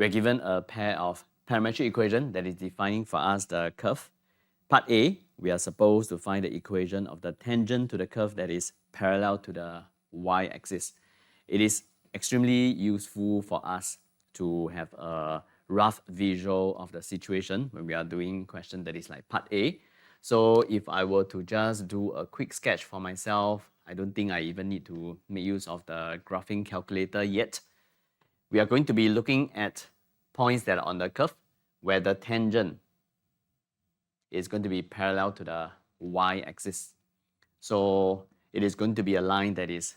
we're given a pair of parametric equation that is defining for us the curve. Part A, we are supposed to find the equation of the tangent to the curve that is parallel to the y-axis. It is extremely useful for us to have a rough visual of the situation when we are doing question that is like part A. So if I were to just do a quick sketch for myself, I don't think I even need to make use of the graphing calculator yet. We are going to be looking at points that are on the curve where the tangent is going to be parallel to the y-axis. So it is going to be a line that is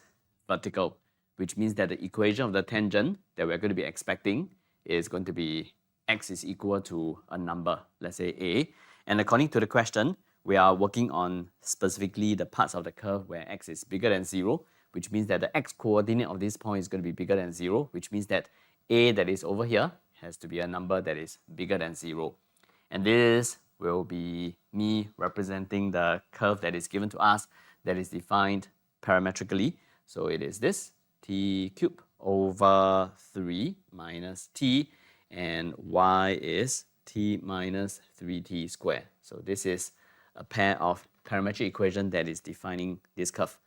vertical, which means that the equation of the tangent that we're going to be expecting is going to be x is equal to a number, let's say a. And according to the question, we are working on specifically the parts of the curve where x is bigger than 0, which means that the x-coordinate of this point is going to be bigger than 0, which means that a that is over here has to be a number that is bigger than 0. And this will be me representing the curve that is given to us that is defined parametrically. So it is this, t cubed over 3 minus t, and y is t minus 3t squared. So this is a pair of parametric equation that is defining this curve.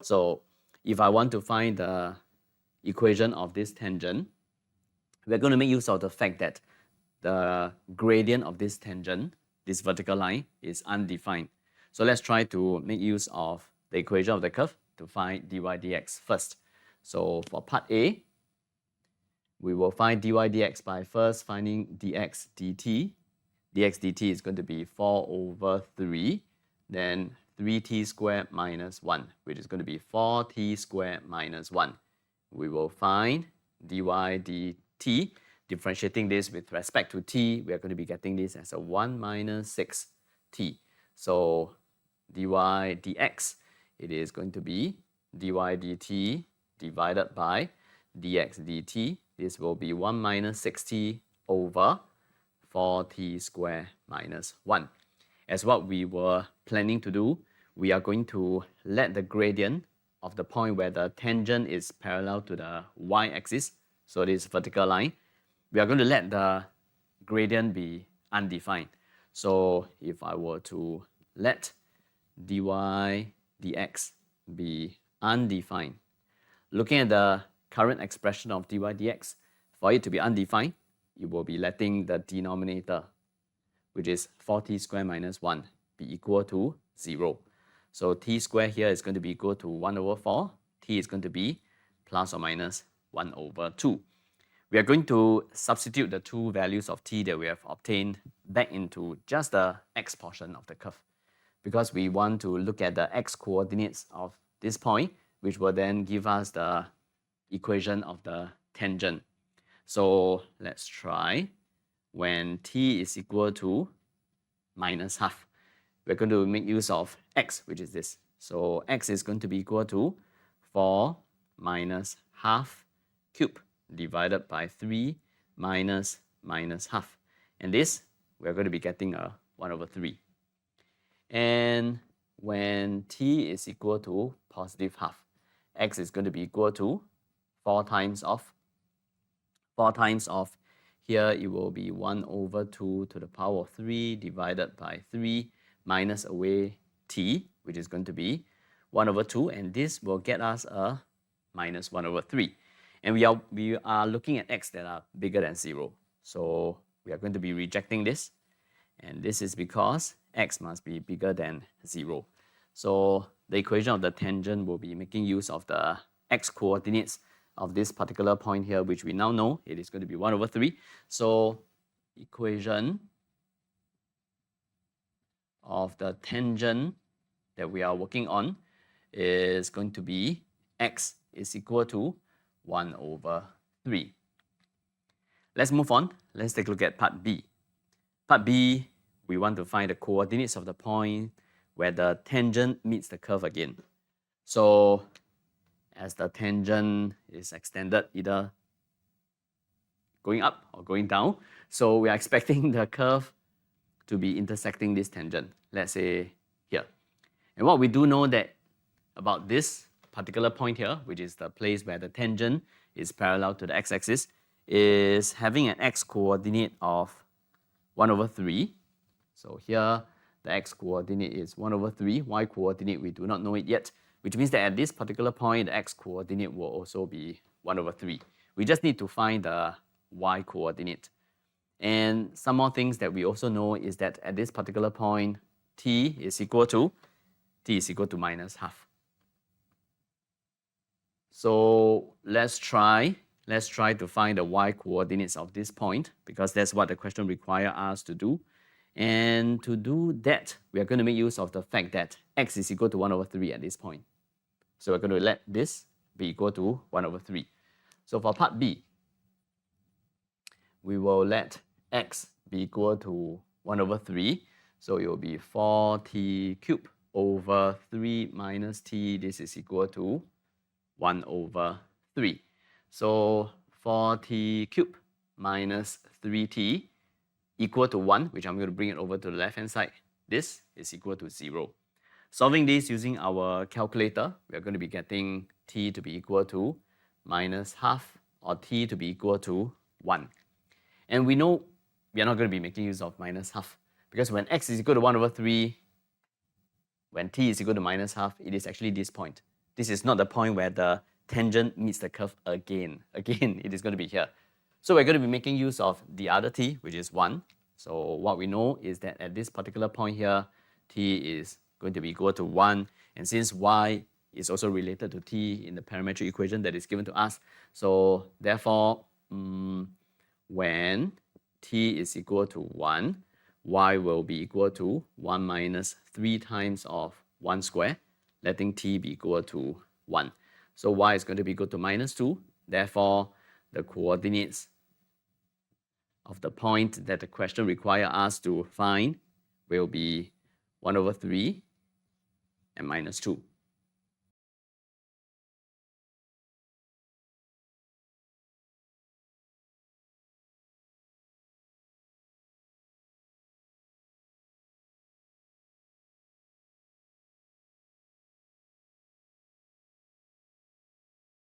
So if I want to find the equation of this tangent, we're going to make use of the fact that the gradient of this tangent, this vertical line, is undefined. So let's try to make use of the equation of the curve to find dy dx first. So for part A, we will find dy dx by first finding dx dt. Dx dt is going to be 4 over 3, then 3t squared minus 1, which is going to be 4t squared minus 1. We will find dy dt. Differentiating this with respect to t, we are going to be getting this as a 1 minus 6t. So dy dx, it is going to be dy dt divided by dx dt. This will be 1 minus 6t over 4t squared minus 1. As what we were planning to do, we are going to let the gradient of the point where the tangent is parallel to the y-axis, so this vertical line, we are going to let the gradient be undefined. So if I were to let dy dx be undefined, looking at the current expression of dy dx, for it to be undefined, it will be letting the denominator, which is 4t squared minus 1, be equal to 0. So t squared here is going to be equal to 1 over 4. T is going to be plus or minus 1 over 2. We are going to substitute the two values of t that we have obtained back into just the x portion of the curve, because we want to look at the x coordinates of this point, which will then give us the equation of the tangent. So let's try. When t is equal to minus half, we're going to make use of x, which is this. So x is going to be equal to 4 minus half cubed divided by 3 minus half. And this, we're going to be getting a 1 over 3. And when t is equal to positive half, x is going to be equal to 4 times of here, it will be 1 over 2 to the power of 3 divided by 3 minus away t, which is going to be 1 over 2, and this will get us a minus 1 over 3. And we are looking at x that are bigger than 0. So we are going to be rejecting this. And this is because x must be bigger than 0. So the equation of the tangent will be making use of the x coordinates of this particular point here, which we now know it is going to be 1 over 3. So equation of the tangent that we are working on is going to be x is equal to 1 over 3. Let's move on. Let's take a look at part B. Part B, we want to find the coordinates of the point where the tangent meets the curve again. So as the tangent is extended either going up or going down, so we are expecting the curve to be intersecting this tangent, let's say here. And what we do know that about this particular point here, which is the place where the tangent is parallel to the x-axis, is having an x coordinate of 1 over 3. So here, the x coordinate is 1 over 3. Y coordinate, we do not know it yet, which means that at this particular point, the x coordinate will also be 1 over 3. We just need to find the y coordinate. And some more things that we also know is that at this particular point, t is equal to minus half. So let's try to find the y coordinates of this point, because that's what the question requires us to do. And to do that, we are going to make use of the fact that x is equal to 1 over 3 at this point. So we're going to let this be equal to 1 over 3. So for part B, we will let x be equal to 1 over 3. So it will be 4t cubed over 3 minus t. This is equal to 1 over 3. So 4t cubed minus 3t equal to 1, which I'm going to bring it over to the left-hand side. This is equal to 0. Solving this using our calculator, we are going to be getting t to be equal to minus half, or t to be equal to 1. And we know we are not going to be making use of minus half, because when x is equal to 1 over 3, when t is equal to minus half, it is actually this point. This is not the point where the tangent meets the curve again. Again, it is going to be here. So we're going to be making use of the other t, which is 1. So what we know is that at this particular point here, t is going to be equal to 1. And since y is also related to t in the parametric equation that is given to us, so therefore, when t is equal to 1, y will be equal to 1 minus 3 times of 1 square, letting t be equal to 1. So y is going to be equal to minus 2. Therefore, the coordinates of the point that the question requires us to find will be 1 over 3 and minus 2.